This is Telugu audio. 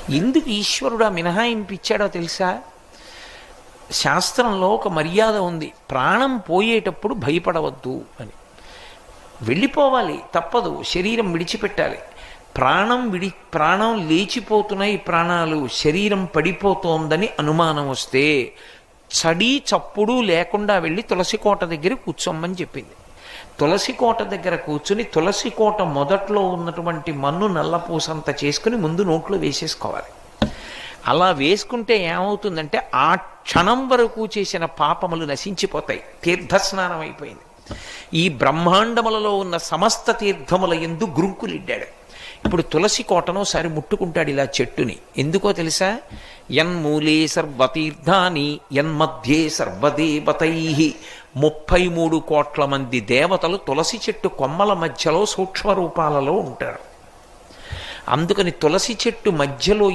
ఎందుకు ఈశ్వరుడు ఆ మినహాయింపు ఇచ్చాడో తెలుసా? శాస్త్రంలో ఒక మర్యాద ఉంది, ప్రాణం పోయేటప్పుడు భయపడవద్దు అని. వెళ్ళిపోవాలి, తప్పదు, శరీరం విడిచిపెట్టాలి. ప్రాణం లేచిపోతున్నాయి, ప్రాణాలు, శరీరం పడిపోతోందని అనుమానం వస్తే చడి చప్పుడు లేకుండా వెళ్ళి తులసికోట దగ్గర కూర్చోమ్మని చెప్పింది. తులసికోట దగ్గర కూర్చుని తులసికోట మొదట్లో ఉన్నటువంటి మన్ను నల్లపూసంత చేసుకుని ముందు నోట్లో వేసేసుకోవాలి. అలా వేసుకుంటే ఏమవుతుందంటే ఆ క్షణం వరకు చేసిన పాపములు నశించిపోతాయి. తీర్థస్నానం అయిపోయింది. ఈ బ్రహ్మాండములలో ఉన్న సమస్త తీర్థముల యందు గురుంకులిడ్డాడు. ఇప్పుడు తులసి కోటను ఒకసారి ముట్టుకుంటాడు ఇలా చెట్టుని. ఎందుకో తెలుసా? యన్మూలే సర్వతీర్థాని యన్మధ్యే సర్వదేవతై. 33 కోట్ల మంది దేవతలు తులసి చెట్టు కొమ్మల మధ్యలో సూక్ష్మ రూపాలలో ఉంటారు. అందుకని తులసి చెట్టు మధ్యలో